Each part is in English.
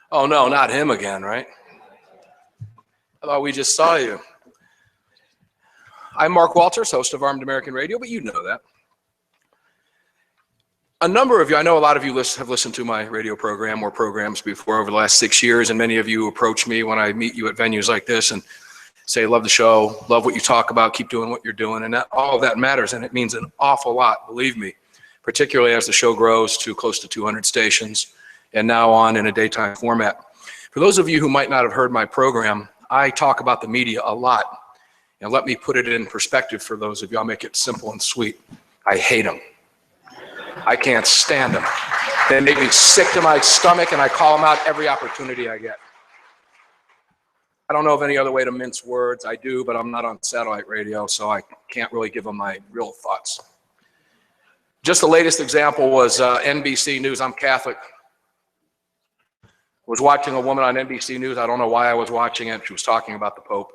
Oh no, not him again, right? I thought we just saw you. I'm Mark Walters, host of Armed American Radio, but you know that. A number of you, I know a lot of you have listened to my radio program or programs before over the last 6 years, and many of you approach me when I meet you at venues like this and say, love the show, love what you talk about, keep doing what you're doing, and all of that matters, and it means an awful lot, believe me, particularly as the show grows to close to 200 stations and now on in a daytime format. For those of you who might not have heard my program, I talk about the media a lot, and let me put it in perspective for those of you. I'll make it simple and sweet. I hate them. I can't stand them. They make me sick to my stomach, and I call them out every opportunity I get. I don't know of any other way to mince words. I do, but I'm not on satellite radio, so I can't really give them my real thoughts. Just the latest example was NBC News. I'm Catholic. Was watching a woman on NBC News. I don't know why I was watching it. She was talking about the Pope.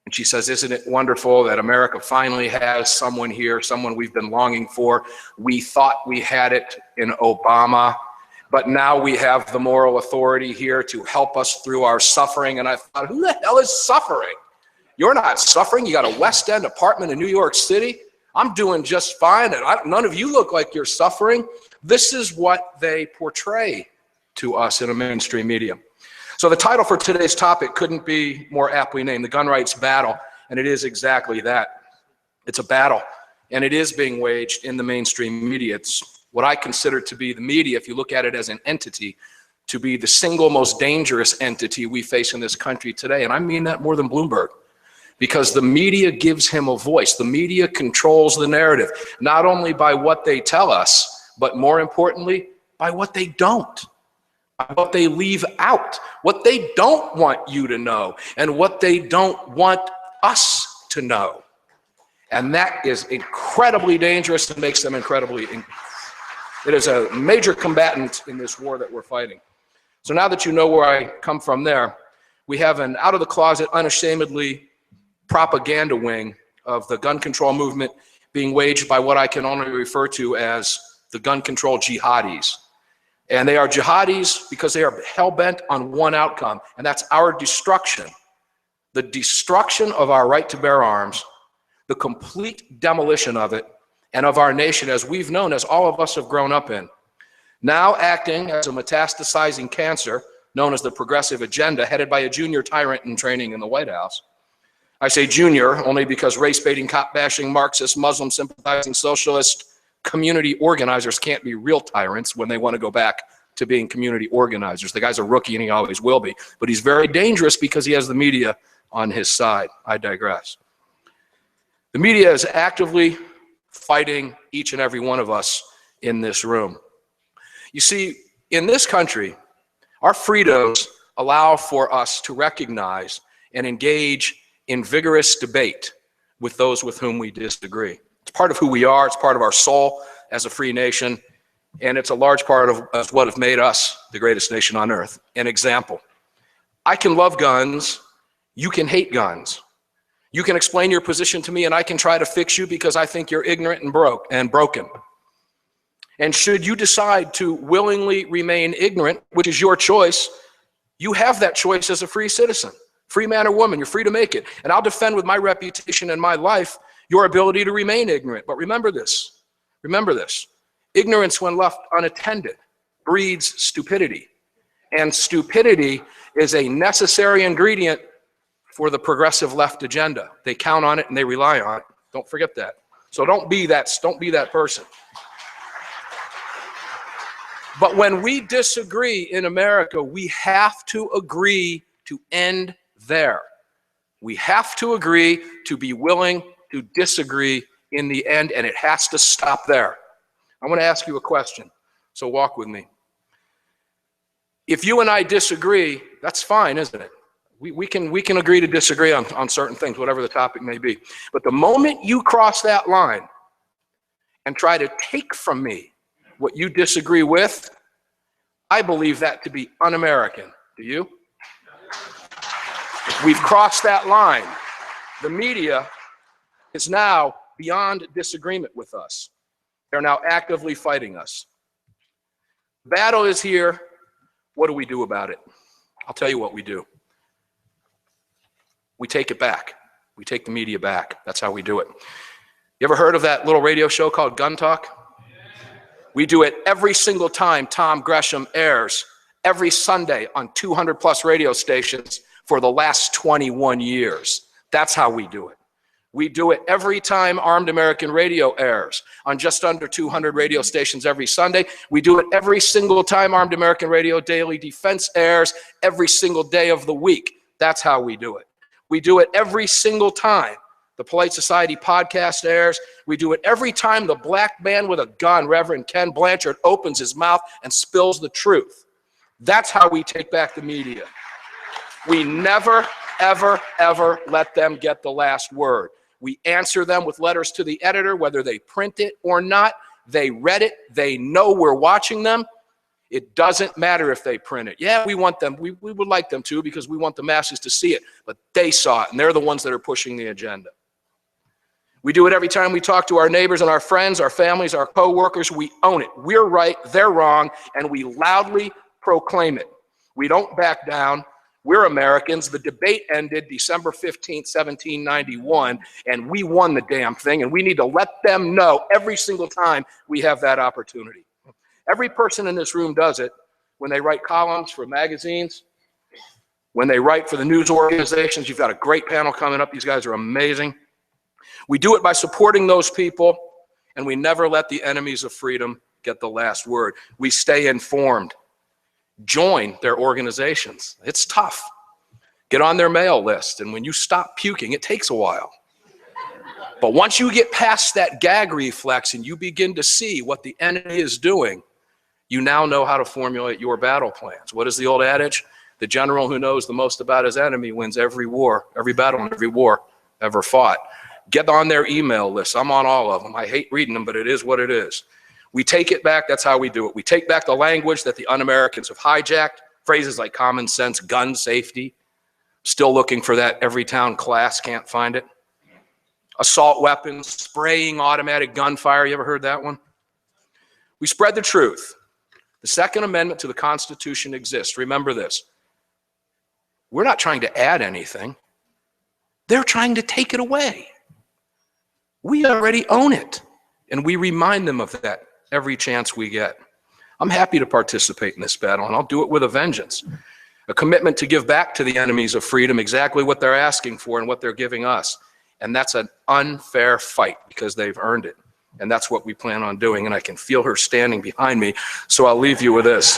And she says, isn't it wonderful that America finally has someone here, someone we've been longing for. We thought we had it in Obama, but now we have the moral authority here to help us through our suffering. And I thought, who the hell is suffering? You're not suffering. You got a West End apartment in New York City. I'm doing just fine, and none of you look like you're suffering. This is what they portray to us in a mainstream media. So the title for today's topic couldn't be more aptly named, The Gun Rights Battle, and it is exactly that. It's a battle, and it is being waged in the mainstream media. It's what I consider to be the media, if you look at it as an entity, to be the single most dangerous entity we face in this country today, and I mean that more than Bloomberg, because the media gives him a voice. The media controls the narrative, not only by what they tell us, but more importantly, by what they don't. What they leave out, what they don't want you to know, and what they don't want us to know. And that is incredibly dangerous and makes them it is a major combatant in this war that we're fighting. So now that you know where I come from there, we have an out-of-the-closet, unashamedly propaganda wing of the gun control movement being waged by what I can only refer to as the gun control jihadis. And they are jihadis because they are hell-bent on one outcome, and that's our destruction. The destruction of our right to bear arms, the complete demolition of it, and of our nation as we've known, as all of us have grown up in. Now acting as a metastasizing cancer known as the Progressive Agenda, headed by a junior tyrant in training in the White House. I say junior only because race-baiting, cop-bashing, Marxist, Muslim-sympathizing, socialist, community organizers can't be real tyrants when they want to go back to being community organizers. The guy's a rookie and he always will be, but he's very dangerous because he has the media on his side. I digress. The media is actively fighting each and every one of us in this room. You see, in this country, our freedoms allow for us to recognize and engage in vigorous debate with those with whom we disagree. It's part of who we are. It's part of our soul as a free nation. And it's a large part of what has made us the greatest nation on earth. An example. I can love guns. You can hate guns. You can explain your position to me and I can try to fix you because I think you're ignorant and broken. And should you decide to willingly remain ignorant, which is your choice, you have that choice as a free citizen. Free man or woman, you're free to make it. And I'll defend with my reputation and my life your ability to remain ignorant. But remember this. Ignorance, when left unattended, breeds stupidity. And stupidity is a necessary ingredient for the progressive left agenda. They count on it and they rely on it. Don't forget that. So don't be that person. But when we disagree in America, we have to agree to end there. We have to agree to be willing to disagree in the end, and it has to stop there. I want to ask you a question, so walk with me. If you and I disagree, that's fine, isn't it? We can agree to disagree on certain things, whatever the topic may be. But the moment you cross that line and try to take from me what you disagree with, I believe that to be un-American. Do you? We've crossed that line. The media is now beyond disagreement with us. They're now actively fighting us. The battle is here. What do we do about it? I'll tell you what we do. We take it back. We take the media back. That's how we do it. You ever heard of that little radio show called Gun Talk? We do it every single time Tom Gresham airs, every Sunday on 200 plus radio stations for the last 21 years. That's how we do it. We do it every time Armed American Radio airs on just under 200 radio stations every Sunday. We do it every single time Armed American Radio Daily Defense airs every single day of the week. That's how we do it. We do it every single time the Polite Society podcast airs. We do it every time the black man with a gun, Reverend Ken Blanchard, opens his mouth and spills the truth. That's how we take back the media. We never, ever, ever let them get the last word. We answer them with letters to the editor, whether they print it or not. They read it. They know we're watching them. It doesn't matter if they print it. Yeah, we want them. We would like them to because we want the masses to see it. But they saw it, and they're the ones that are pushing the agenda. We do it every time we talk to our neighbors and our friends, our families, our co-workers. We own it. We're right, they're wrong, and we loudly proclaim it. We don't back down. We're Americans. The debate ended December 15th, 1791, and we won the damn thing, and we need to let them know every single time we have that opportunity. Every person in this room does it when they write columns for magazines, when they write for the news organizations. You've got a great panel coming up. These guys are amazing. We do it by supporting those people, and we never let the enemies of freedom get the last word. We stay informed. Join their organizations. It's tough. Get on their mail list, and when you stop puking, it takes a while. But once you get past that gag reflex and you begin to see what the enemy is doing, you now know how to formulate your battle plans. What is the old adage? The general who knows the most about his enemy wins every war, every battle and every war ever fought. Get on their email list. I'm on all of them. I hate reading them, but it is what it is. We take it back. That's how we do it. We take back the language that the un-Americans have hijacked. Phrases like common sense, gun safety. Still looking for that every town class, can't find it. Assault weapons, spraying automatic gunfire. You ever heard that one? We spread the truth. The Second Amendment to the Constitution exists. Remember this. We're not trying to add anything. They're trying to take it away. We already own it, and we remind them of that every chance we get. I'm happy to participate in this battle, and I'll do it with a vengeance. A commitment to give back to the enemies of freedom exactly what they're asking for and what they're giving us. And that's an unfair fight because they've earned it. And that's what we plan on doing, and I can feel her standing behind me, so I'll leave you with this.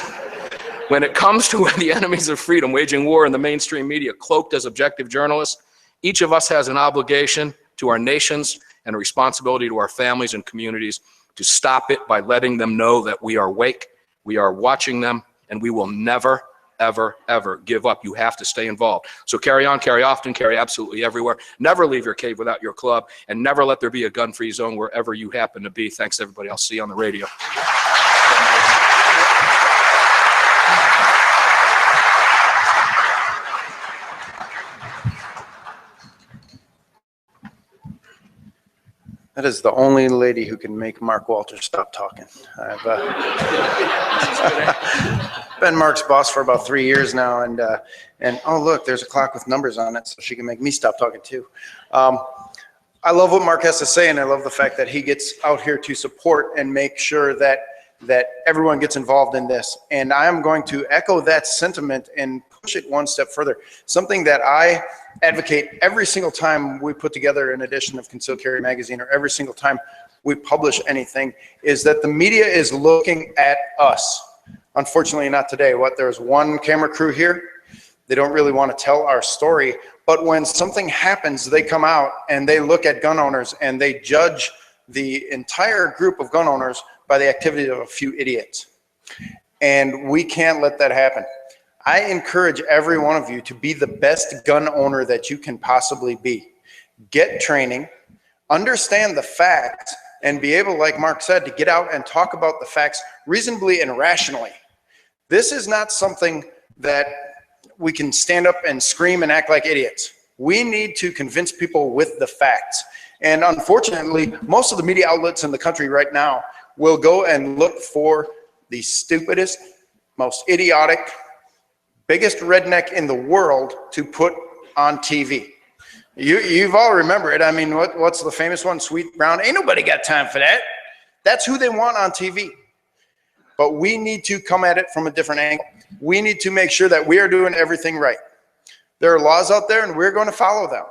When it comes to the enemies of freedom waging war in the mainstream media, cloaked as objective journalists, each of us has an obligation to our nations and a responsibility to our families and communities to stop it by letting them know that we are awake, we are watching them, and we will never, ever, ever give up. You have to stay involved. So carry on, carry often, carry absolutely everywhere. Never leave your cave without your club, and never let there be a gun-free zone wherever you happen to be. Thanks, everybody. I'll see you on the radio. That is the only lady who can make Mark Walters stop talking. I've been Mark's boss for about 3 years now, and oh look, there's a clock with numbers on it, so she can make me stop talking too. I love what Mark has to say, and I love the fact that he gets out here to support and make sure that everyone gets involved in this. And I am going to echo that sentiment and push it one step further. Something that I advocate every single time we put together an edition of Concealed Carry Magazine, or every single time we publish anything, is that the media is looking at us. Unfortunately, not today. There's one camera crew here. They don't really want to tell our story. But when something happens, they come out and they look at gun owners and they judge the entire group of gun owners by the activity of a few idiots. And we can't let that happen. I encourage every one of you to be the best gun owner that you can possibly be. Get training, understand the facts, and be able, like Mark said, to get out and talk about the facts reasonably and rationally. This is not something that we can stand up and scream and act like idiots. We need to convince people with the facts. And unfortunately, most of the media outlets in the country right now will go and look for the stupidest, most idiotic, biggest redneck in the world to put on TV. You've all remember it. I mean, what's the famous one? Sweet Brown. Ain't nobody got time for that. That's who they want on TV. But we need to come at it from a different angle. We need to make sure that we are doing everything right. There are laws out there and we're going to follow them.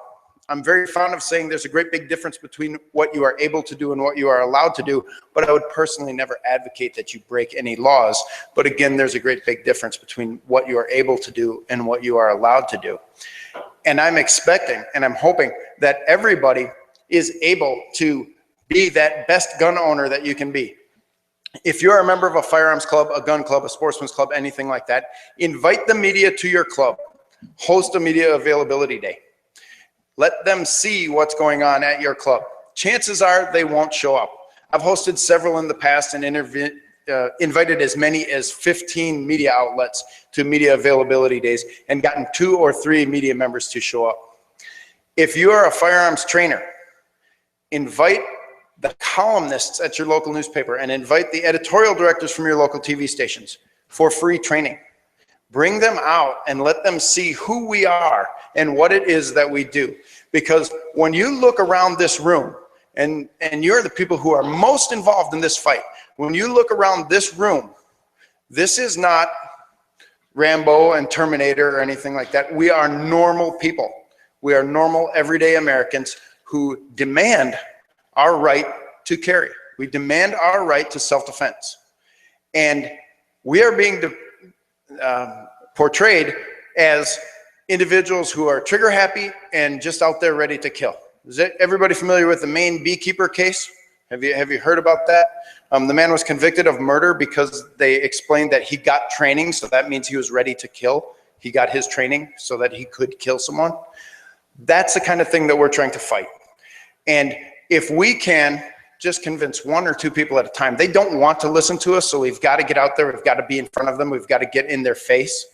I'm very fond of saying there's a great big difference between what you are able to do and what you are allowed to do, but I would personally never advocate that you break any laws. But again, there's a great big difference between what you are able to do and what you are allowed to do. And I'm expecting and I'm hoping that everybody is able to be that best gun owner that you can be. If you're a member of a firearms club, a gun club, a sportsman's club, anything like that, invite the media to your club. Host a media availability day. Let them see what's going on at your club. Chances are they won't show up. I've hosted several in the past and invited as many as 15 media outlets to media availability days and gotten 2 or 3 media members to show up. If you are a firearms trainer, invite the columnists at your local newspaper and invite the editorial directors from your local TV stations for free training. Bring them out and let them see who we are and what it is that we do. Because when you look around this room, and you're the people who are most involved in this fight, when you look around this room, this is not Rambo and Terminator or anything like that. We are normal people. We are normal, everyday Americans who demand our right to carry. We demand our right to self-defense. And we are being portrayed as individuals who are trigger happy and just out there ready to kill. Is everybody familiar with the Maine beekeeper case? Have you heard about that? The man was convicted of murder because they explained that he got training, so that means he was ready to kill. He got his training so that he could kill someone. That's the kind of thing that we're trying to fight. And if we can just convince 1 or 2 people at a time, they don't want to listen to us, so we've got to get out there, we've got to be in front of them, we've got to get in their face,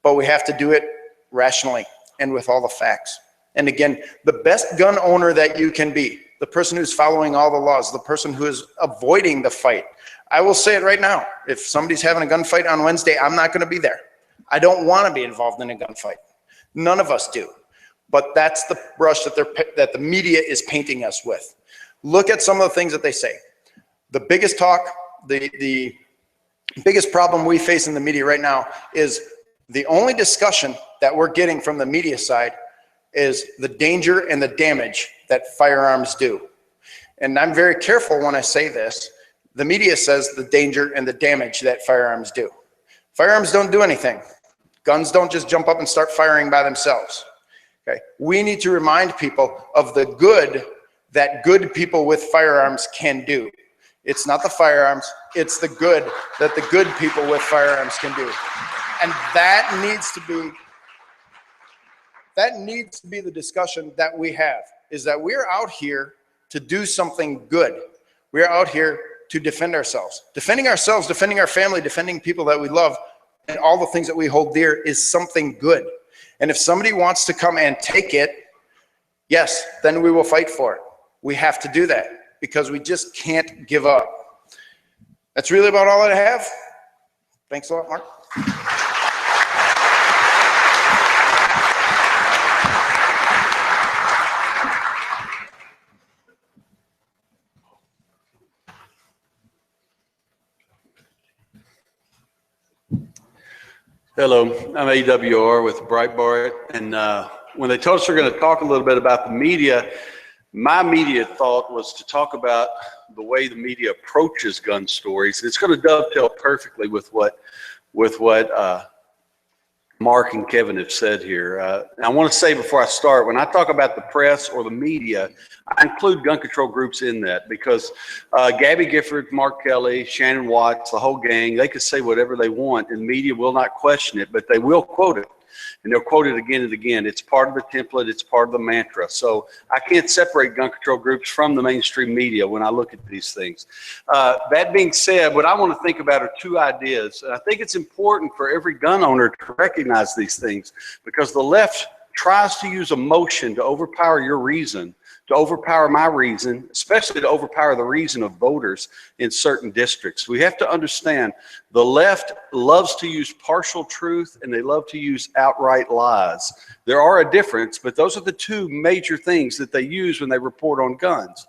but we have to do it rationally and with all the facts. And again, the best gun owner that you can be, the person who's following all the laws, the person who is avoiding the fight. I will say it right now. If somebody's having a gunfight on Wednesday, I'm not going to be there. I don't want to be involved in a gunfight. None of us do. But that's the brush that the media is painting us with. Look at some of the things that they say. The biggest talk, the biggest problem we face in the media right now is the only discussion that we're getting from the media side is the danger and the damage that firearms do. And I'm very careful when I say this. The media says the danger and the damage that firearms do. Firearms don't do anything. Guns don't just jump up and start firing by themselves. Okay? We need to remind people of the good that good people with firearms can do. It's not the firearms, it's the good that the good people with firearms can do. And that needs to be the discussion that we have, is that we're out here to do something good. We're out here to defend ourselves. Defending ourselves, defending our family, defending people that we love, and all the things that we hold dear is something good. And if somebody wants to come and take it, yes, then we will fight for it. We have to do that because we just can't give up. That's really about all I have. Thanks a lot, Mark. Hello, I'm AWR with Breitbart, and when they told us we're going to talk a little bit about the media, my immediate thought was to talk about the way the media approaches gun stories. It's going to dovetail perfectly with what Mark and Kevin have said here. I want to say before I start, when I talk about the press or the media, I include gun control groups in that because Gabby Gifford, Mark Kelly, Shannon Watts, the whole gang, they can say whatever they want and media will not question it, but they will quote it. And they'll quote it again and again. It's part of the template. It's part of the mantra. So I can't separate gun control groups from the mainstream media when I look at these things. That being said, what I want to think about are 2 ideas. And I think it's important for every gun owner to recognize these things because the left tries to use emotion to overpower your reason to overpower my reason, especially to overpower the reason of voters in certain districts. We have to understand the left loves to use partial truth and they love to use outright lies. There are a difference, but those are the two major things that they use when they report on guns.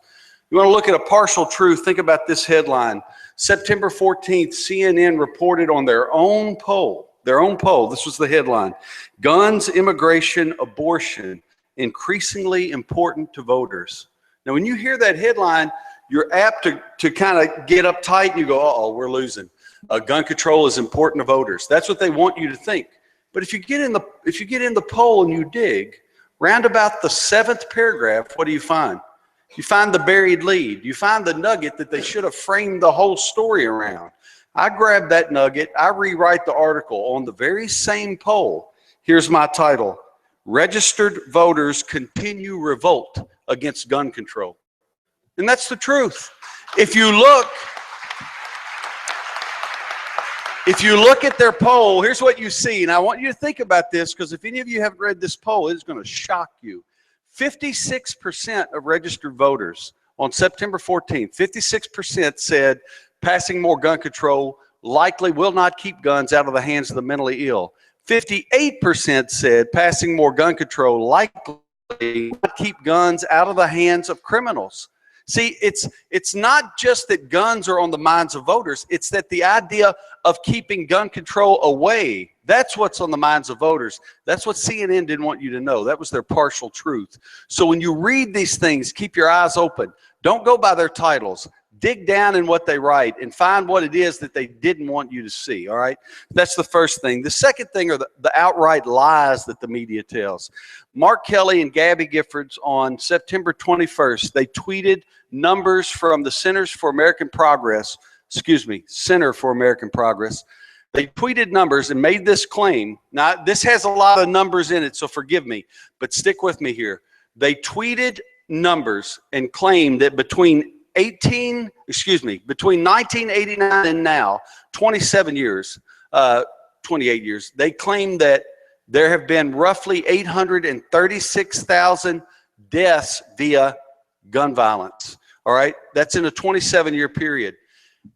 You want to look at a partial truth, think about this headline. September 14th, CNN reported on their own poll, this was the headline, guns, immigration, abortion, increasingly important to voters. Now, when you hear that headline, you're apt to kind of get uptight and you go, uh-oh, we're losing. Gun control is important to voters. That's what they want you to think. But if you get in the poll and you dig, round about the 7th paragraph, what do you find? You find the buried lead. You find the nugget that they should have framed the whole story around. I grab that nugget, I rewrite the article on the very same poll. Here's my title: Registered Voters Continue Revolt Against Gun Control. And that's the truth. If you look at their poll, here's what you see. And I want you to think about this, because if any of you haven't read this poll, it's going to shock you. 56% of registered voters on September 14th, 56% said passing more gun control likely will not keep guns out of the hands of the mentally ill. 58% said passing more gun control likely will not keep guns out of the hands of criminals. See, it's not just that guns are on the minds of voters, it's that the idea of keeping gun control away, that's what's on the minds of voters. That's what CNN didn't want you to know. That was their partial truth. So when you read these things, keep your eyes open. Don't go by their titles. Dig down in what they write and find what it is that they didn't want you to see, all right? That's the first thing. The second thing are the outright lies that the media tells. Mark Kelly and Gabby Giffords on September 21st, they tweeted numbers from the Center for American Progress. They tweeted numbers and made this claim. Now, this has a lot of numbers in it, so forgive me, but stick with me here. They tweeted numbers and claimed that between 1989 and now, 28 years, they claim that there have been roughly 836,000 deaths via gun violence. All right, that's in a 27-year period.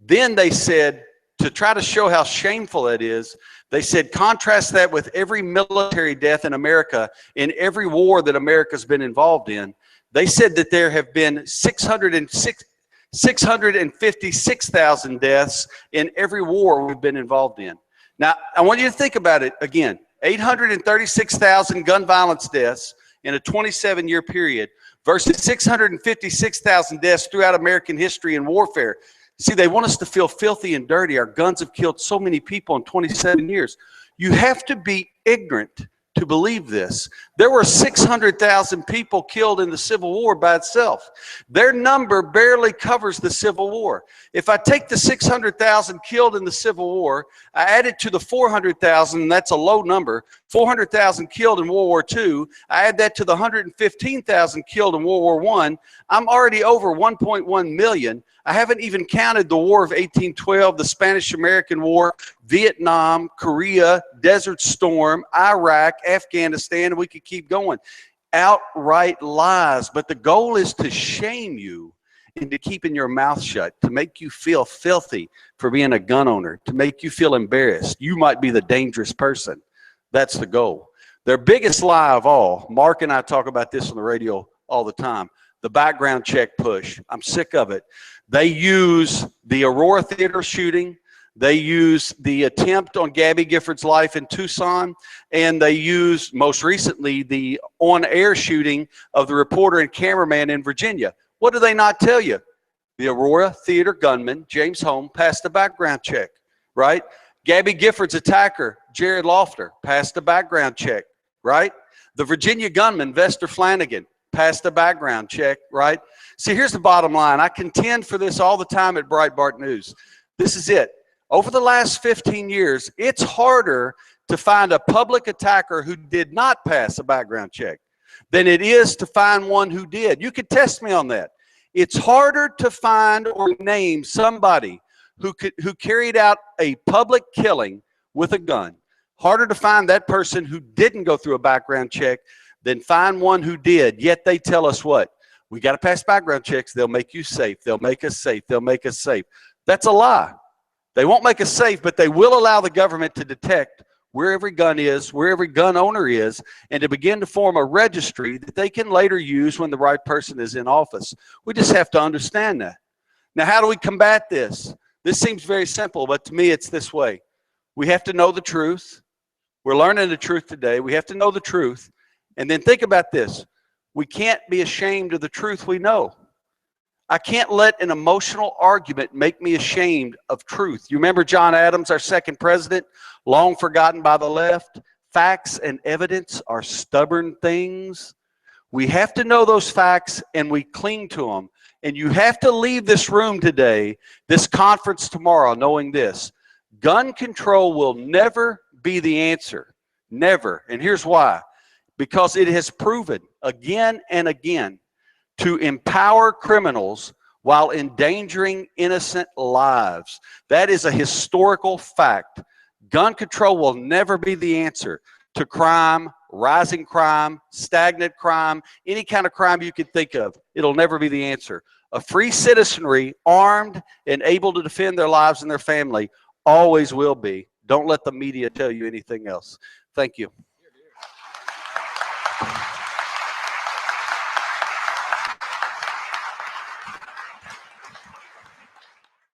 Then they said, to try to show how shameful that is, they said, contrast that with every military death in America in every war that America's been involved in. They said that there have been 656,000 deaths in every war we've been involved in. Now, I want you to think about it again. 836,000 gun violence deaths in a 27-year period versus 656,000 deaths throughout American history in warfare. See, they want us to feel filthy and dirty. Our guns have killed so many people in 27 years. You have to be ignorant to believe this. There were 600,000 people killed in the Civil War by itself. Their number barely covers the Civil War. If I take the 600,000 killed in the Civil War, I add it to the 400,000, that's a low number, 400,000 killed in World War II, I add that to the 115,000 killed in World War I, I'm already over 1.1 million. I haven't even counted the War of 1812, the Spanish-American War, Vietnam, Korea, Desert Storm, Iraq, Afghanistan, and we could keep going. Outright lies, but the goal is to shame you into keeping your mouth shut, to make you feel filthy for being a gun owner, to make you feel embarrassed. You might be the dangerous person. That's the goal. Their biggest lie of all, Mark and I talk about this on the radio all the time, the background check push. I'm sick of it. They use the Aurora Theater shooting. They use the attempt on Gabby Giffords' life in Tucson. And they use, most recently, the on-air shooting of the reporter and cameraman in Virginia. What do they not tell you? The Aurora Theater gunman, James Holm, passed a background check, right? Gabby Giffords' attacker, Jared Lofter, passed a background check, right? The Virginia gunman, Vester Flanagan, passed a background check, right? See, here's the bottom line. I contend for this all the time at Breitbart News. This is it. Over the last 15 years, it's harder to find a public attacker who did not pass a background check than it is to find one who did. You could test me on that. It's harder to find or name somebody who carried out a public killing with a gun. Harder to find that person who didn't go through a background check than find one who did. Yet they tell us what? We got to pass background checks. They'll make you safe. They'll make us safe. They'll make us safe. That's a lie. They won't make us safe, but they will allow the government to detect where every gun is, where every gun owner is, and to begin to form a registry that they can later use when the right person is in office. We just have to understand that. Now, how do we combat this? This seems very simple, but to me it's this way. We have to know the truth. We're learning the truth today. We have to know the truth. And then think about this. We can't be ashamed of the truth we know. I can't let an emotional argument make me ashamed of truth. You remember John Adams, our second president, long forgotten by the left? Facts and evidence are stubborn things. We have to know those facts and we cling to them. And you have to leave this room today, this conference tomorrow, knowing this. Gun control will never be the answer. Never. And here's why. Because it has proven again and again to empower criminals while endangering innocent lives. That is a historical fact. Gun control will never be the answer to crime, rising crime, stagnant crime, any kind of crime you could think of. It'll never be the answer. A free citizenry, armed and able to defend their lives and their family, always will be. Don't let the media tell you anything else. Thank you.